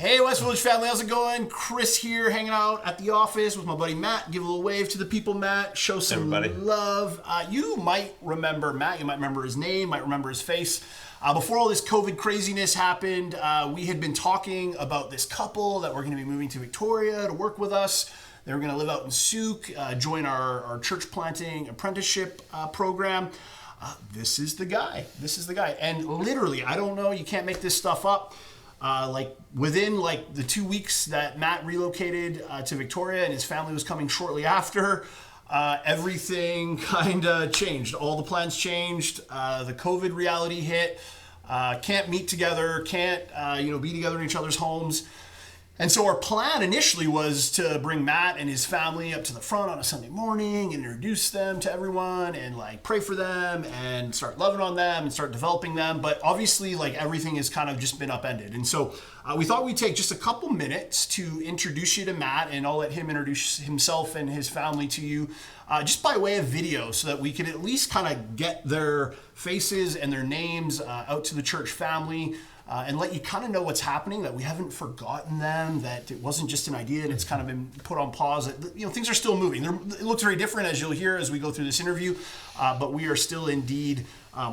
Hey West Village family, how's it going? Chris here, hanging out at the office with my buddy Matt. Give a little wave to the people, Matt. Show some love. You might remember Matt, you might remember his name, might remember his face. Before all this COVID craziness happened, we had been talking about this couple that were going to be moving to Victoria to work with us. They were going to live out in Souk, join our church planting apprenticeship program. This is the guy. This is the guy. And literally, I don't know, you can't make this stuff up. Within the 2 weeks that Matt relocated to Victoria and his family was coming shortly after, everything kind of changed. All the plans changed. The COVID reality hit. Can't meet together. Can't be together in each other's homes. And so our plan initially was to bring Matt and his family up to the front on a Sunday morning, and introduce them to everyone, and pray for them and start loving on them and start developing them. But obviously everything has kind of just been upended. And so we thought we'd take just a couple minutes to introduce you to Matt, and I'll let him introduce himself and his family to you just by way of video, so that we could at least kind of get their faces and their names out to the church family. And let you kind of know what's happening, that we haven't forgotten them, that it wasn't just an idea and it's kind of been put on pause. That, things are still moving. It looks very different, as you'll hear as we go through this interview, but we are still indeed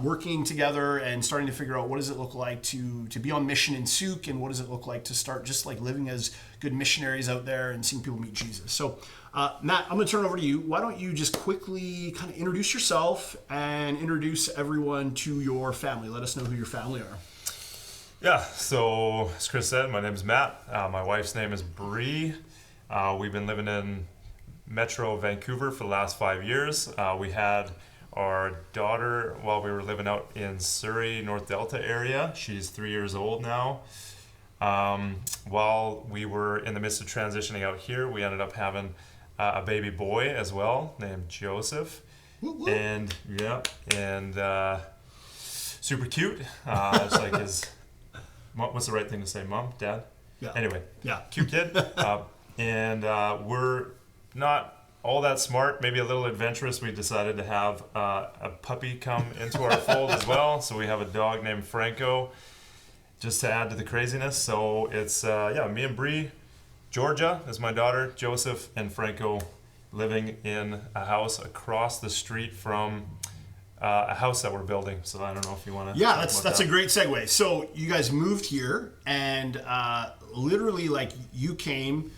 working together and starting to figure out what does it look like to be on mission in Souk, and what does it look like to start just living as good missionaries out there and seeing people meet Jesus. So Matt, I'm going to turn it over to you. Why don't you just quickly kind of introduce yourself and introduce everyone to your family. Let us know who your family are. Yeah, so as Chris said, my name is Matt. My wife's name is Bree. We've been living in Metro Vancouver for the last 5 years. We had our daughter while we were living out in Surrey, North Delta area. She's 3 years old now. While we were in the midst of transitioning out here, we ended up having a baby boy as well named Joseph. Woo-woo. And super cute. Just like his... What's the right thing to say? Mom? Dad? Yeah. Anyway. Yeah. Cute kid. And we're not all that smart, maybe a little adventurous. We decided to have a puppy come into our fold as well. So we have a dog named Franco, just to add to the craziness. So it's, me and Bree. Georgia is my daughter. Joseph and Franco living in a house across the street from... a house that we're building. So I don't know if you want to... Yeah, that's a great segue. So you guys moved here, and literally you came,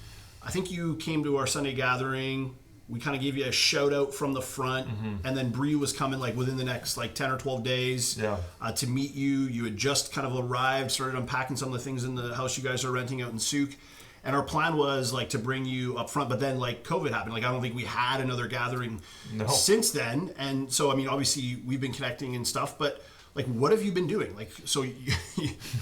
I think you came to our Sunday gathering. We kind of gave you a shout out from the front, and then Bree was coming within the next 10 or 12 days to meet you. You had just kind of arrived, started unpacking some of the things in the house you guys are renting out in Souk. And our plan was to bring you up front, but then COVID happened. I don't think we had another gathering since then. And so, obviously we've been connecting and stuff, but what have you been doing? So you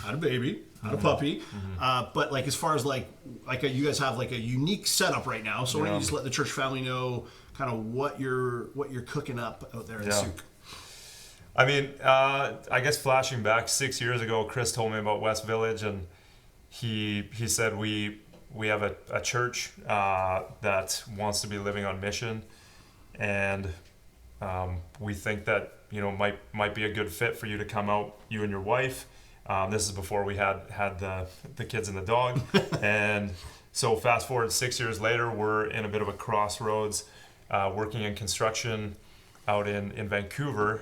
had a baby, had a puppy, but as far as you guys have a unique setup right now. So why don't you just let the church family know kind of what you're cooking up out there in Souk? I guess flashing back 6 years ago, Chris told me about West Village, and he said we have a church that wants to be living on mission, and we think that might be a good fit for you to come out, you and your wife. This is before we had the kids and the dog, and so fast forward 6 years later, we're in a bit of a crossroads, working in construction out in Vancouver,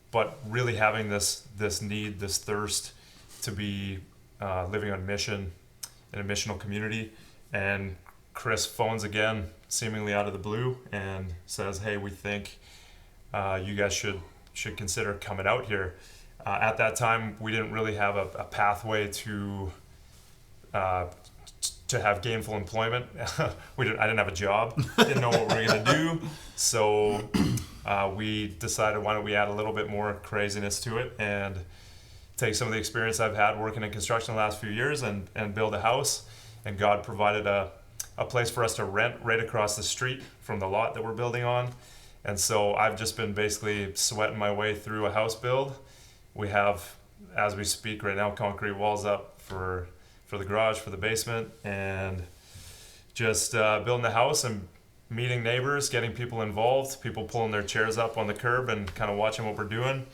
but really having this need, this thirst to be living on mission in a missional community. And Chris phones again, seemingly out of the blue, and says, hey, we think you guys should consider coming out here. At that time, we didn't really have a pathway to have gainful employment. I didn't have a job, didn't know what we were going to do. So we decided, why don't we add a little bit more craziness to it and take some of the experience I've had working in construction the last few years and build a house. And God provided a place for us to rent right across the street from the lot that we're building on. And so I've just been basically sweating my way through a house build. We have, as we speak right now, concrete walls up for the garage, for the basement, and just building the house and meeting neighbors, getting people involved, people pulling their chairs up on the curb and kind of watching what we're doing.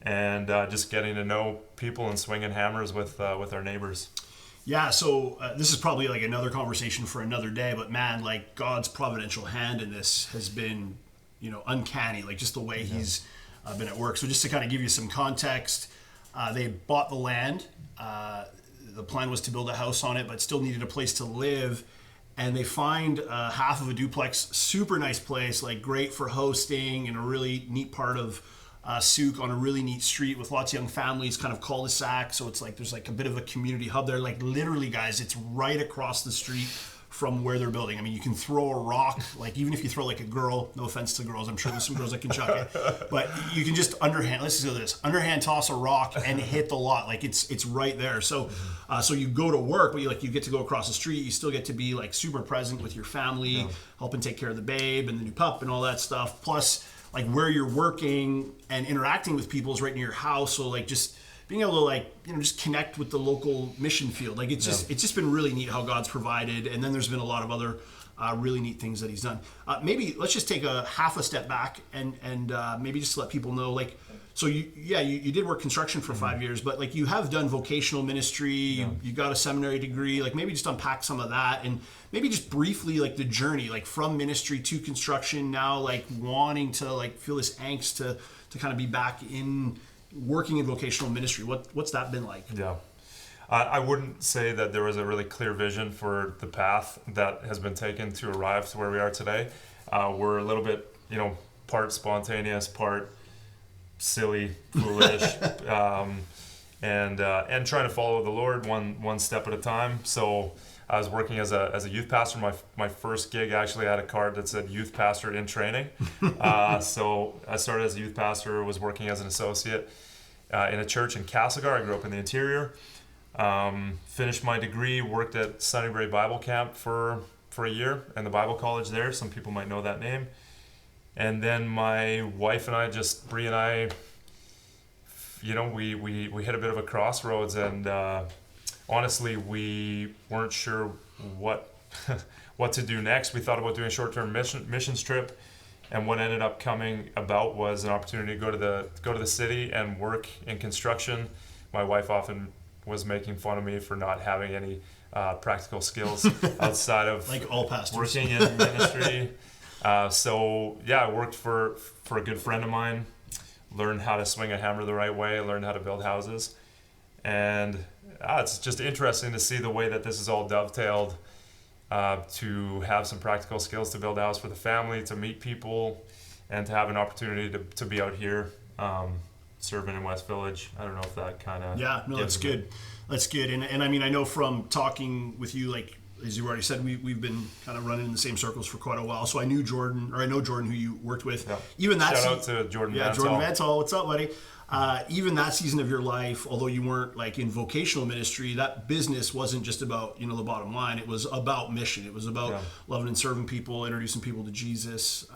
And just getting to know people and swinging hammers with our neighbors. Yeah, so this is probably like another conversation for another day, but man, like God's providential hand in this has been, uncanny, like just the way he's been at work. So just to kind of give you some context, they bought the land. The plan was to build a house on it, but still needed a place to live. And they find half of a duplex, super nice place, like great for hosting in a really neat part of Souk, on a really neat street with lots of young families, kind of cul-de-sac. So it's like there's like a bit of a community hub there. Like literally, guys, it's right across the street from where they're building. I mean, you can throw a rock, like even if you throw like a girl, no offense to girls, I'm sure there's some girls that can chuck it, but you can just underhand toss a rock and hit the lot. Like it's right there. So so you go to work, but you get to go across the street. You still get to be like super present with your family, helping take care of the babe and the new pup and all that stuff. Plus, like where you're working and interacting with people is right near your house. So like just being able to just connect with the local mission field. Like it's just been really neat how God's provided. And then there's been a lot of other really neat things that he's done. Maybe let's just take a half a step back and maybe just let people know, like, so you did work construction for 5 years, but like you have done vocational ministry, you got a seminary degree, like maybe just unpack some of that and maybe just briefly like the journey, like from ministry to construction, now like wanting to like feel this angst to kind of be back in working in vocational ministry. What's that been like? Yeah. I wouldn't say that there was a really clear vision for the path that has been taken to arrive to where we are today. We're a little bit, part spontaneous, part silly, foolish, and trying to follow the Lord one step at a time. So I was working as a youth pastor. My first gig, actually, I had a card that said youth pastor in training. So I started as a youth pastor, was working as an associate in a church in Castlegar. I grew up in the interior. Finished my degree, worked at Sunnybury Bible Camp for a year and the Bible college there. Some people might know that name. And then my wife and I, Bree and I, we hit a bit of a crossroads, and honestly, we weren't sure what to do next. We thought about doing a short-term missions trip, and what ended up coming about was an opportunity to go to the city and work in construction. My wife often was making fun of me for not having any practical skills outside of like all pastors working in ministry. I worked for a good friend of mine, learned how to swing a hammer the right way, learned how to build houses, and it's just interesting to see the way that this is all dovetailed, to have some practical skills to build a house for the family, to meet people, and to have an opportunity to be out here serving in West Village. I don't know if that kind of that's good. That's good. And I mean, I know from talking with you, like as you already said, we've been kind of running in the same circles for quite a while. So I know Jordan, who you worked with. Yeah. Even that shout out to Jordan. Yeah, Jordan Vantal. What's up, buddy? Even that season of your life, although you weren't like in vocational ministry, that business wasn't just about the bottom line. It was about mission. It was about loving and serving people, introducing people to Jesus,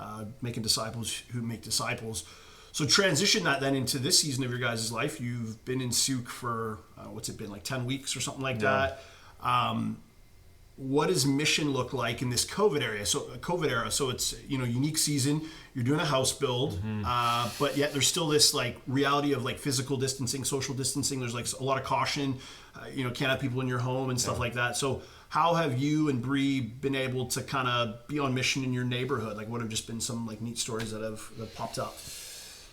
making disciples who make disciples. So transition that then into this season of your guys' life. You've been in Souk for what's it been, like 10 weeks or something like that. What does mission look like in this COVID era? So it's unique season. You're doing a house build, but yet there's still this like reality of like physical distancing, social distancing. There's like a lot of caution. Can't have people in your home and stuff like that. So how have you and Bree been able to kind of be on mission in your neighborhood? Like, what have just been some like neat stories that have popped up?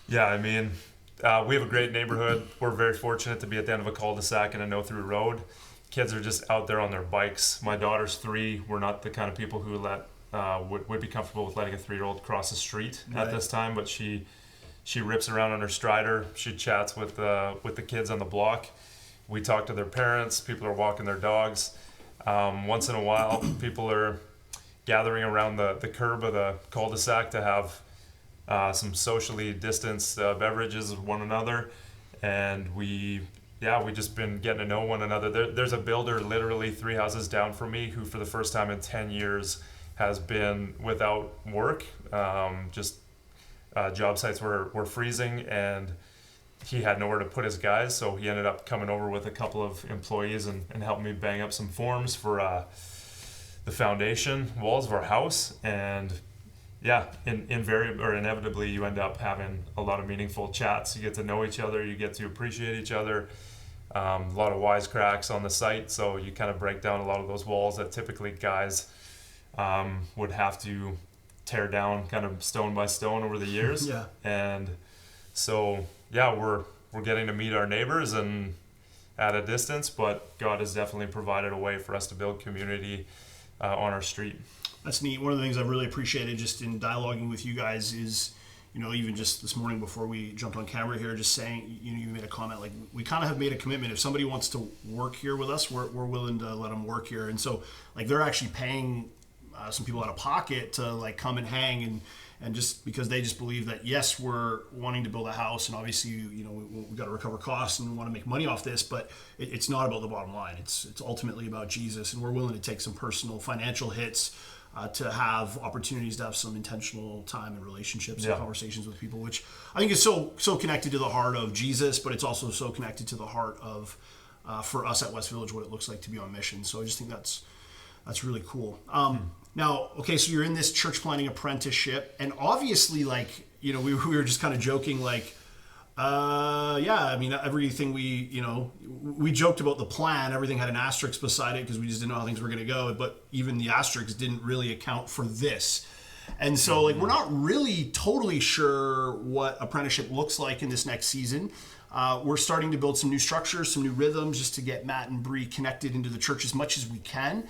Yeah, I mean, we have a great neighborhood. We're very fortunate to be at the end of a cul-de-sac and a no-through road. Kids are just out there on their bikes. My daughter's 3. We're not the kind of people who would be comfortable with letting a 3-year-old cross the street at this time, but she rips around on her Strider. She chats with the kids on the block. We talk to their parents. People are walking their dogs. Once in a while, people are gathering around the curb of the cul-de-sac to have some socially distanced beverages with one another, and we just been getting to know one another. There's a builder literally 3 houses down from me who for the first time in 10 years has been without work. Job sites were freezing, and he had nowhere to put his guys, so he ended up coming over with a couple of employees and helped me bang up some forms for the foundation walls of our house. And inevitably you end up having a lot of meaningful chats. You get to know each other, you get to appreciate each other. A lot of wisecracks on the site, so you kind of break down a lot of those walls that typically guys would have to tear down kind of stone by stone over the years. Yeah. And so, yeah, we're getting to meet our neighbors and at a distance, but God has definitely provided a way for us to build community on our street. That's neat. One of the things I've really appreciated just in dialoguing with you guys is, even just this morning before we jumped on camera here, just saying, you made a comment, like, we kind of have made a commitment. If somebody wants to work here with us, we're willing to let them work here. And so, like, they're actually paying some people out of pocket to, like, come and hang and just because they just believe that, yes, we're wanting to build a house, and obviously, we've got to recover costs and we want to make money off this, but it's not about the bottom line. It's ultimately about Jesus, and we're willing to take some personal financial hits to have opportunities to have some intentional time and relationships and conversations with people, which I think is so connected to the heart of Jesus, but it's also so connected to the heart of, for us at West Village, what it looks like to be on mission. So I just think that's really cool. Now, okay, so you're in this church planting apprenticeship, and obviously, like, we were just kind of joking, like, I mean, everything we joked about the plan, everything had an asterisk beside it because we just didn't know how things were going to go, but even the asterisk didn't really account for this. And so, like, we're not really totally sure what apprenticeship looks like in this next season. We're starting to build some new structures, some new rhythms, just to get Matt and Bree connected into the church as much as we can.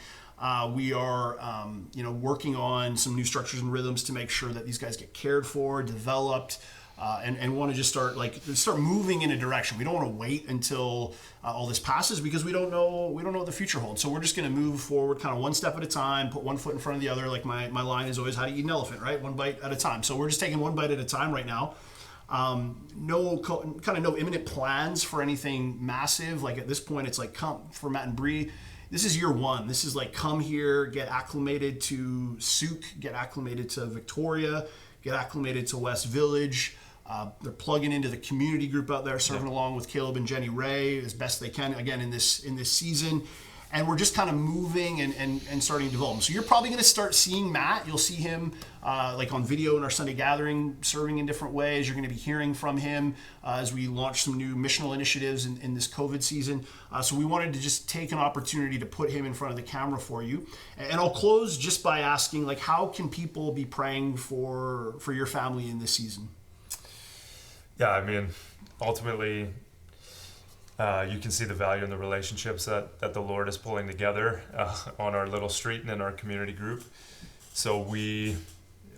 We are, working on some new structures and rhythms to make sure that these guys get cared for, developed, and want to just start moving in a direction. We don't want to wait until all this passes because we don't know what the future holds. So we're just going to move forward, kind of one step at a time, put one foot in front of the other. Like my line is always, how do you eat an elephant, right? One bite at a time. So we're just taking one bite at a time right now. No imminent plans for anything massive. Like at this point, it's like, come for Matt and Bree. This is year one. This is like, come here, get acclimated to Souk, get acclimated to Victoria, get acclimated to West Village. They're plugging into the community group out there, serving along with Caleb and Jenny Ray as best they can, again, in this season. And we're just kind of moving and starting to develop. So you're probably going to start seeing Matt. You'll see him like on video in our Sunday gathering, serving in different ways. You're going to be hearing from him as we launch some new missional initiatives in this COVID season. So we wanted to just take an opportunity to put him in front of the camera for you. And I'll close just by asking, like, how can people be praying for your family in this season? Yeah, I mean, ultimately, you can see the value in the relationships that the Lord is pulling together on our little street and in our community group. So we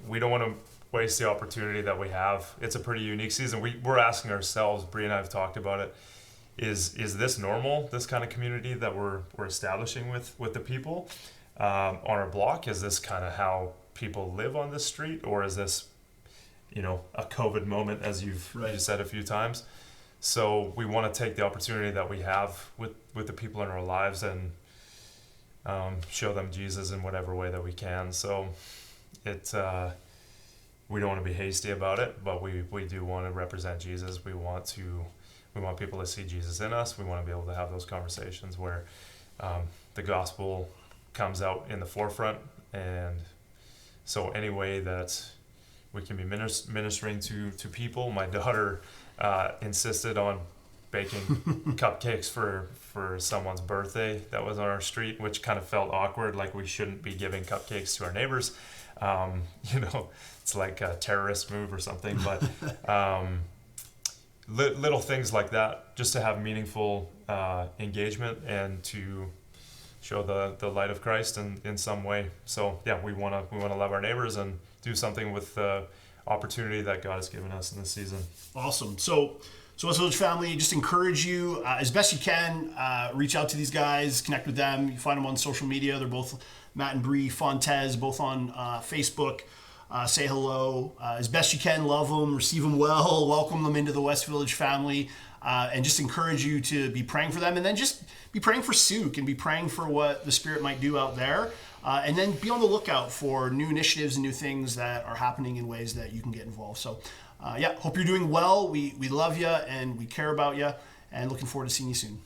don't want to waste the opportunity that we have. It's a pretty unique season. We're asking ourselves, Bree and I have talked about it, is this normal, this kind of community that we're establishing with the people on our block? Is this kind of how people live on this street, or is this a COVID moment, as you've said a few times? So we want to take the opportunity that we have with the people in our lives and show them Jesus in whatever way that we can. So we don't want to be hasty about it, but we do want to represent Jesus. We want people to see Jesus in us. We want to be able to have those conversations where the gospel comes out in the forefront. And so any way that we can be ministering to people. My daughter insisted on baking cupcakes for someone's birthday that was on our street, which kind of felt awkward, like we shouldn't be giving cupcakes to our neighbors. It's like a terrorist move or something, but little things like that, just to have meaningful engagement and to show the light of Christ in some way. So yeah, we want to love our neighbors and do something with the opportunity that God has given us in this season. Awesome. So West Village family, just encourage you as best you can, reach out to these guys, connect with them. You find them on social media. They're both Matt and Bree Fontes, both on Facebook. Say hello as best you can. Love them, receive them well, welcome them into the West Village family, and just encourage you to be praying for them, and then just be praying for Souk and be praying for what the Spirit might do out there. And then be on the lookout for new initiatives and new things that are happening in ways that you can get involved. So, hope you're doing well. We love you and we care about you, and looking forward to seeing you soon.